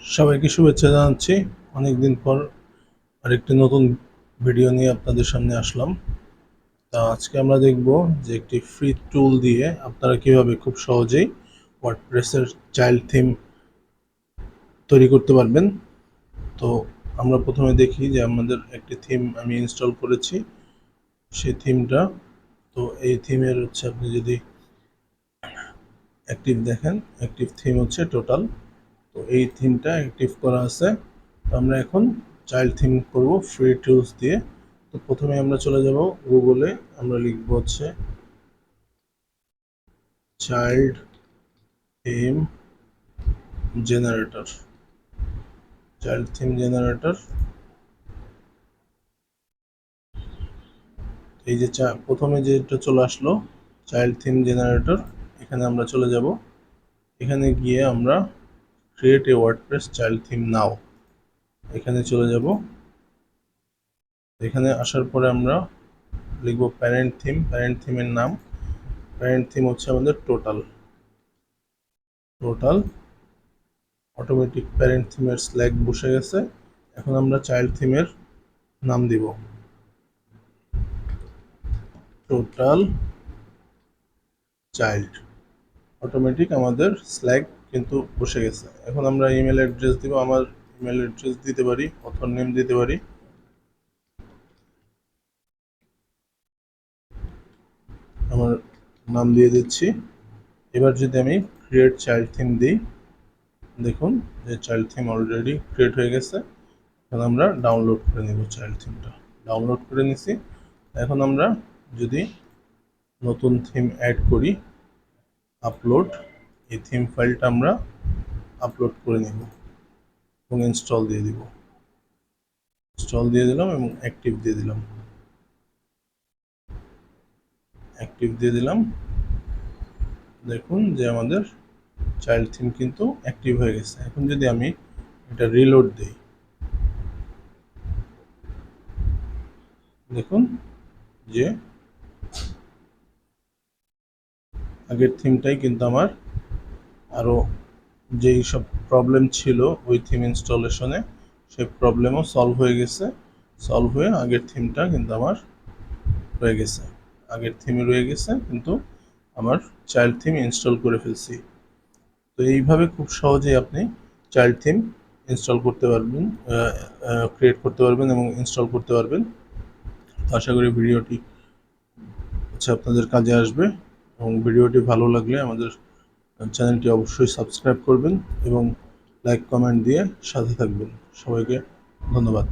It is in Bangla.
সবাইকে শুভেচ্ছা জানাচ্ছি। অনেকদিন পর আরেকটি নতুন ভিডিও নিয়ে আপনাদের সামনে আসলাম। তা আজকে আমরা দেখব যে একটি ফ্রি টুল দিয়ে আপনারা কিভাবে খুব সহজেই ওয়ার্ডপ্রেসের চাইল্ড থিম তৈরি করতে পারবেন। তো আমরা প্রথমে দেখি যে আমাদের একটি থিম আমি ইনস্টল করেছি, সেই থিমটা। তো এই থিমের হচ্ছে আপনি যদি অ্যাক্টিভ দেখেন, অ্যাক্টিভ থিম হচ্ছে টোটাল। তো এই থিমটা অ্যাক্টিভ করা আছে। তো আমরা এখন চাইল্ড থিম করব ফ্রি টুলস দিয়ে। তো প্রথমে আমরা চলে যাব গুগলে, আমরা লিখব হচ্ছে child theme generator. Child theme generator, এই যে প্রথমে যেটা চলে আসলো চাইল্ড থিম জেনারেটর, এখানে আমরা চলে যাব। এখানে গিয়ে আমরা create a WordPress child theme now, এখানে চলে যাব। এখানে আসার পরে আমরা লিখব প্যারেন্ট থিম। প্যারেন্ট থিমের নাম, প্যারেন্ট থিম হচ্ছে আমাদের টোটাল। অটোমেটিক প্যারেন্ট থিমের স্ল্যাগ বসে গেছে। এখন আমরা চাইল্ড থিমের নাম দিব টোটাল চাইল্ড। অটোমেটিক আমাদের স্ল্যাগ কিন্তু বসে গেছে। এখন আমরা ইমেল অ্যাড্রেস দিব। আমার ইমেল অ্যাড্রেস দিতে পারি, অথর নেম দিতে পারি। আমার নাম দিয়ে দিচ্ছি। এবার যদি আমি ক্রিয়েট চাইল্ড থিম দিই, দেখুন যে চাইল্ড থিম অলরেডি ক্রিয়েট হয়ে গেছে। এখন আমরা ডাউনলোড করে নেব চাইল্ড থিমটা। ডাউনলোড করে নিছি। এখন আমরা যদি নতুন থিম অ্যাড করি, আপলোড, এই থিম ফাইলটা আমরা আপলোড করে নেব এবং ইনস্টল দিয়ে দিব। ইনস্টল দিয়ে দিলাম এবং অ্যাক্টিভ দিয়ে দিলাম। অ্যাক্টিভ দিয়ে দিলাম। দেখুন যে আমাদের চাইল্ড থিম কিন্তু অ্যাক্টিভ হয়ে গেছে। এখন যদি আমি এটা রিলোড দিই, দেখুন যে আগের থিমটাই কিন্তু আমার আরও যেই সব প্রবলেম ছিল ওই থিম ইনস্টলেশনে, সেই প্রবলেমও সলভ হয়ে গেছে। সলভ হয়ে আগের থিমটা কিন্তু আমার রয়ে গেছে। আগের থিমে রয়ে গেছে, কিন্তু আমার চাইল্ড থিম ইনস্টল করে ফেলছি। তো এইভাবে খুব সহজেই আপনি চাইল্ড থিম ইনস্টল করতে পারবেন, ক্রিয়েট করতে পারবেন এবং ইনস্টল করতে পারবেন। তো আশা করি ভিডিওটি আপনাদের কাজে আসবে, এবং ভিডিওটি ভালো লাগলে আমাদের চ্যানেলটি অবশ্যই সাবস্ক্রাইব করবেন এবং লাইক কমেন্ট দিয়ে সাথে থাকবেন। সবাইকে ধন্যবাদ।